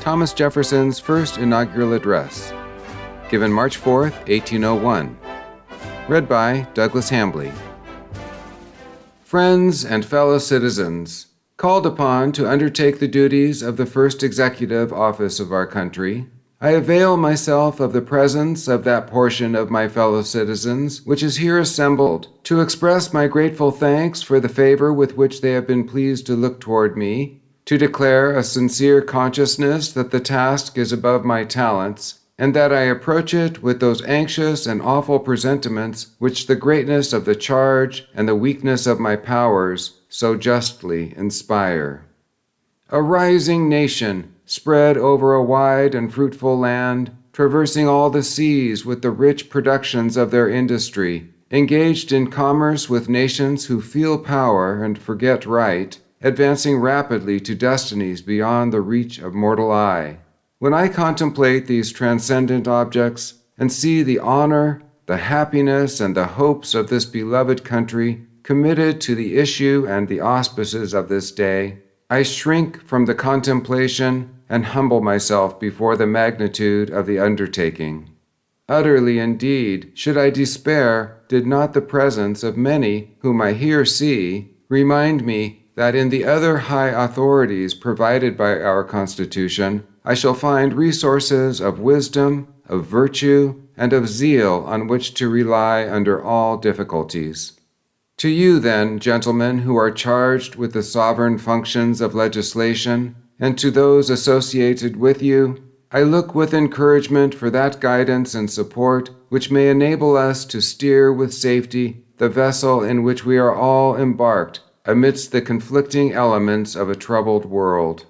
Thomas Jefferson's first inaugural address, given March 4, 1801. Read by Douglas Hambley. Friends and fellow citizens, called upon to undertake the duties of the first executive office of our country, I avail myself of the presence of that portion of my fellow citizens which is here assembled to express my grateful thanks for the favor with which they have been pleased to look toward me, to declare a sincere consciousness that the task is above my talents, and that I approach it with those anxious and awful presentiments which the greatness of the charge and the weakness of my powers so justly inspire. A rising nation, spread over a wide and fruitful land, traversing all the seas with the rich productions of their industry, engaged in commerce with nations who feel power and forget right, advancing rapidly to destinies beyond the reach of mortal eye. When I contemplate these transcendent objects and see the honor, the happiness, and the hopes of this beloved country committed to the issue and the auspices of this day, I shrink from the contemplation and humble myself before the magnitude of the undertaking. Utterly indeed should I despair did not the presence of many whom I here see remind me that in the other high authorities provided by our Constitution I shall find resources of wisdom, of virtue, and of zeal on which to rely under all difficulties. To you, then, gentlemen, who are charged with the sovereign functions of legislation, and to those associated with you, I look with encouragement for that guidance and support which may enable us to steer with safety the vessel in which we are all embarked amidst the conflicting elements of a troubled world.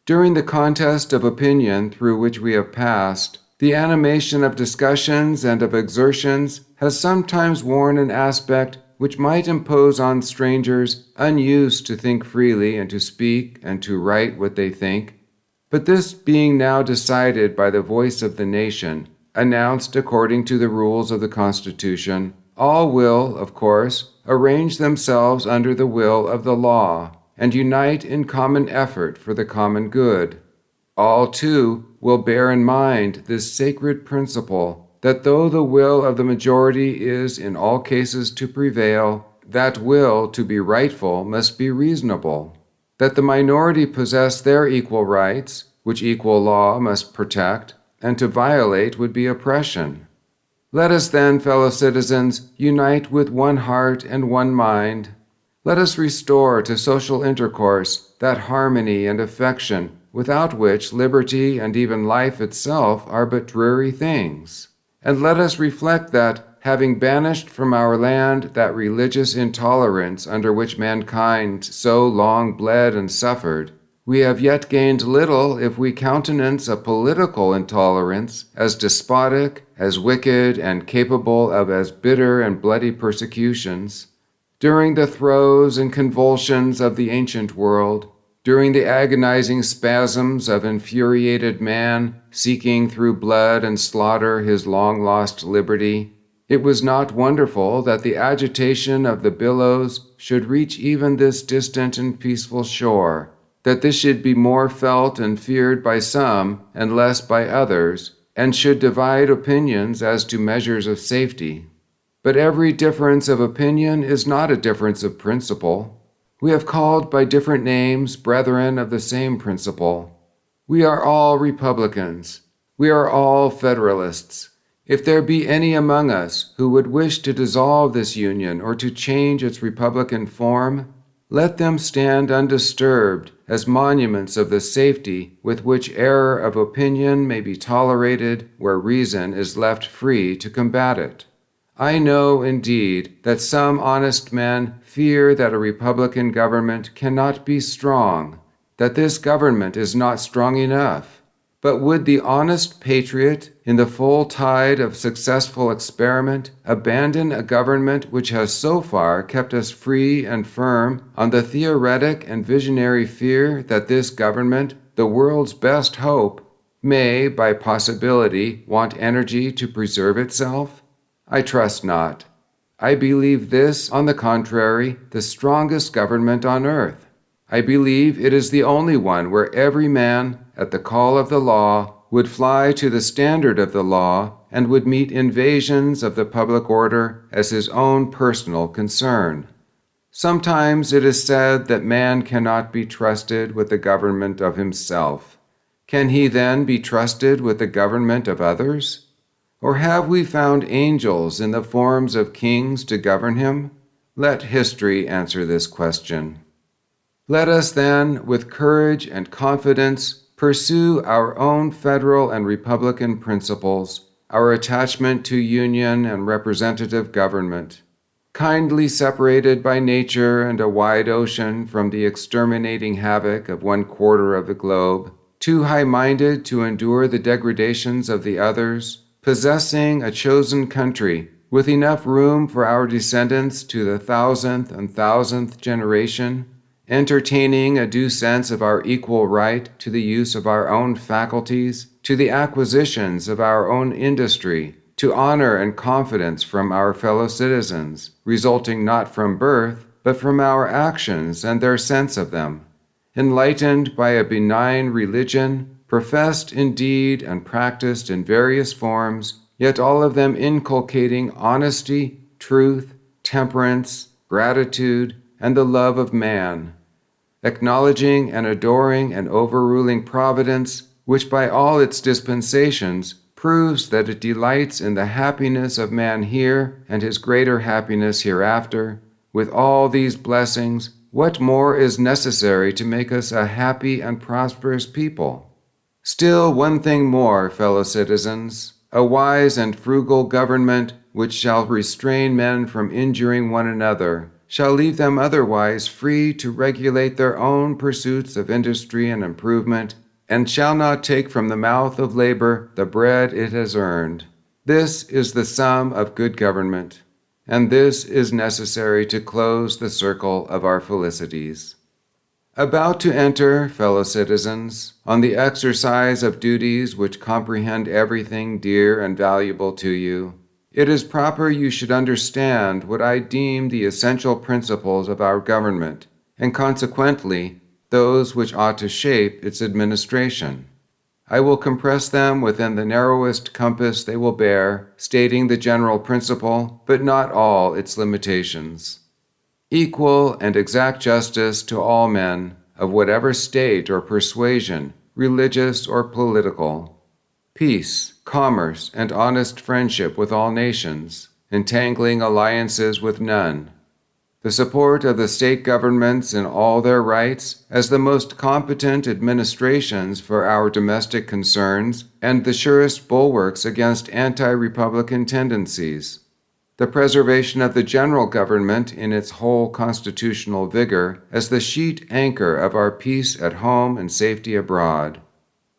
During the contest of opinion through which we have passed, the animation of discussions and of exertions has sometimes worn an aspect which might impose on strangers unused to think freely and to speak and to write what they think. But this being now decided by the voice of the nation, announced according to the rules of the Constitution, all will, of course, arrange themselves under the will of the law, and unite in common effort for the common good. All, too, will bear in mind this sacred principle, that though the will of the majority is in all cases to prevail, that will to be rightful must be reasonable, that the minority possess their equal rights, which equal law must protect, and to violate would be oppression. Let us then, fellow citizens, unite with one heart and one mind. Let us restore to social intercourse that harmony and affection without which liberty and even life itself are but dreary things. And let us reflect that, having banished from our land that religious intolerance under which mankind so long bled and suffered, we have yet gained little if we countenance a political intolerance as despotic, as wicked, and capable of as bitter and bloody persecutions. During the throes and convulsions of the ancient world, during the agonizing spasms of infuriated man seeking through blood and slaughter his long-lost liberty, it was not wonderful that the agitation of the billows should reach even this distant and peaceful shore, that this should be more felt and feared by some and less by others, and should divide opinions as to measures of safety. But every difference of opinion is not a difference of principle. We have called by different names brethren of the same principle. We are all Republicans. We are all Federalists. If there be any among us who would wish to dissolve this union or to change its Republican form, let them stand undisturbed as monuments of the safety with which error of opinion may be tolerated where reason is left free to combat it. I know, indeed, that some honest men fear that a Republican government cannot be strong, that this government is not strong enough. But would the honest patriot, in the full tide of successful experiment, abandon a government which has so far kept us free and firm on the theoretic and visionary fear that this government, the world's best hope, may, by possibility, want energy to preserve itself? I trust not. I believe this, on the contrary, the strongest government on earth. I believe it is the only one where every man, at the call of the law, would fly to the standard of the law and would meet invasions of the public order as his own personal concern. Sometimes it is said that man cannot be trusted with the government of himself. Can he then be trusted with the government of others? Or have we found angels in the forms of kings to govern him? Let history answer this question. Let us then, with courage and confidence, pursue our own federal and republican principles, our attachment to union and representative government. Kindly separated by nature and a wide ocean from the exterminating havoc of 1/4 of the globe, too high-minded to endure the degradations of the others, possessing a chosen country with enough room for our descendants to the 1,000th and 1,000th generation, entertaining a due sense of our equal right to the use of our own faculties, to the acquisitions of our own industry, to honor and confidence from our fellow citizens, resulting not from birth, but from our actions and their sense of them, enlightened by a benign religion, professed in deed and practiced in various forms, yet all of them inculcating honesty, truth, temperance, gratitude, and the love of man, acknowledging and adoring and overruling providence, which by all its dispensations proves that it delights in the happiness of man here and his greater happiness hereafter. With all these blessings, what more is necessary to make us a happy and prosperous people? Still one thing more, fellow citizens, a wise and frugal government which shall restrain men from injuring one another, shall leave them otherwise free to regulate their own pursuits of industry and improvement, and shall not take from the mouth of labor the bread it has earned. This is the sum of good government, and this is necessary to close the circle of our felicities. About to enter, fellow citizens, on the exercise of duties which comprehend everything dear and valuable to you, it is proper you should understand what I deem the essential principles of our government, and consequently those which ought to shape its administration. I will compress them within the narrowest compass they will bear, stating the general principle, but not all its limitations. Equal and exact justice to all men, of whatever state or persuasion, religious or political. Peace, commerce, and honest friendship with all nations, entangling alliances with none. The support of the state governments in all their rights as the most competent administrations for our domestic concerns and the surest bulwarks against anti-republican tendencies. The preservation of the general government in its whole constitutional vigor as the sheet anchor of our peace at home and safety abroad.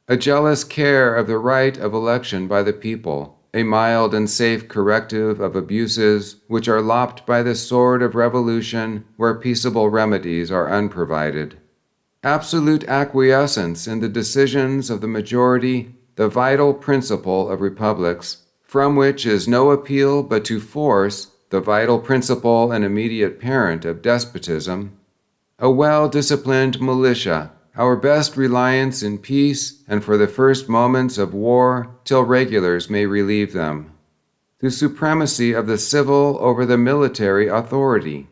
A jealous care of the right of election by the people, a mild and safe corrective of abuses which are lopped by the sword of revolution where peaceable remedies are unprovided. Absolute acquiescence in the decisions of the majority, the vital principle of republics, from which is no appeal but to force, the vital principle and immediate parent of despotism. A well-disciplined militia, our best reliance in peace and for the first moments of war till regulars may relieve them. The supremacy of the civil over the military authority.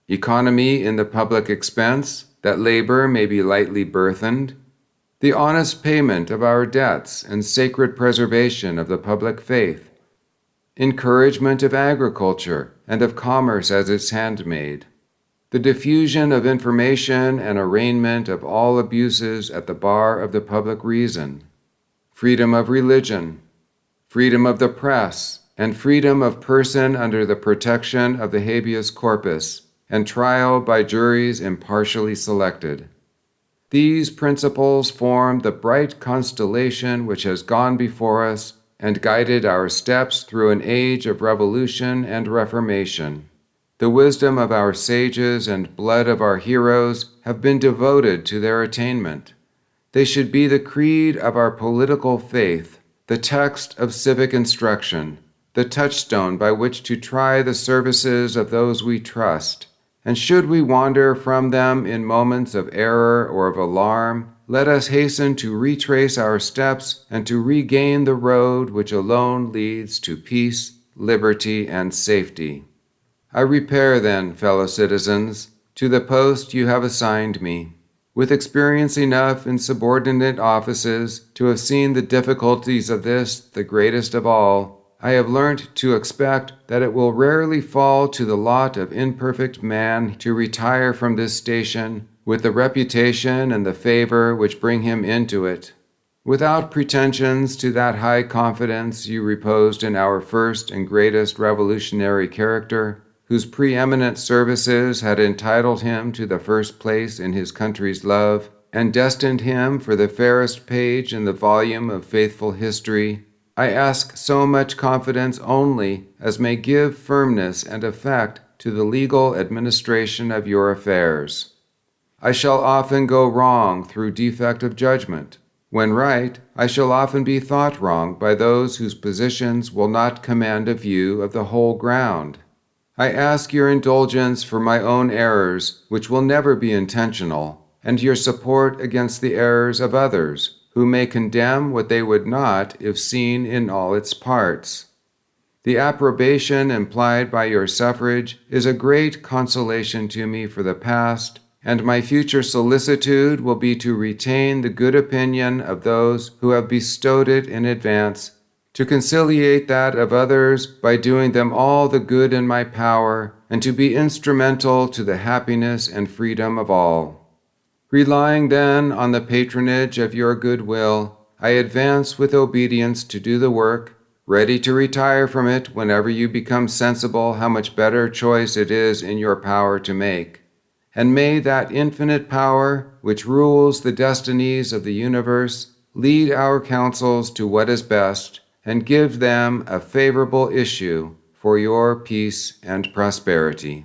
Economy in the public expense, that labor may be lightly burthened. The honest payment of our debts and sacred preservation of the public faith. Encouragement of agriculture and of commerce as its handmaid. The diffusion of information and arraignment of all abuses at the bar of the public reason, freedom of religion, freedom of the press, and freedom of person under the protection of the habeas corpus, and trial by juries impartially selected. These principles form the bright constellation which has gone before us and guided our steps through an age of revolution and reformation. The wisdom of our sages and blood of our heroes have been devoted to their attainment. They should be the creed of our political faith, the text of civic instruction, the touchstone by which to try the services of those we trust, And should we wander from them in moments of error or of alarm, let us hasten to retrace our steps and to regain the road which alone leads to peace, liberty, and safety. I repair then, fellow citizens, to the post you have assigned me. With experience enough in subordinate offices to have seen the difficulties of this, the greatest of all, I have learnt to expect that it will rarely fall to the lot of imperfect man to retire from this station with the reputation and the favor which bring him into it, without pretensions to that high confidence you reposed in our first and greatest revolutionary character, whose preeminent services had entitled him to the first place in his country's love, and destined him for the fairest page in the volume of faithful history. I ask so much confidence only as may give firmness and effect to the legal administration of your affairs. I shall often go wrong through defect of judgment. When right, I shall often be thought wrong by those whose positions will not command a view of the whole ground. I ask your indulgence for my own errors, which will never be intentional, and your support against the errors of others, who may condemn what they would not if seen in all its parts. The approbation implied by your suffrage is a great consolation to me for the past, and my future solicitude will be to retain the good opinion of those who have bestowed it in advance, to conciliate that of others by doing them all the good in my power, and to be instrumental to the happiness and freedom of all. Relying then on the patronage of your good will, I advance with obedience to do the work, ready to retire from it whenever you become sensible how much better choice it is in your power to make. And may that infinite power, which rules the destinies of the universe, lead our counsels to what is best, and give them a favorable issue for your peace and prosperity.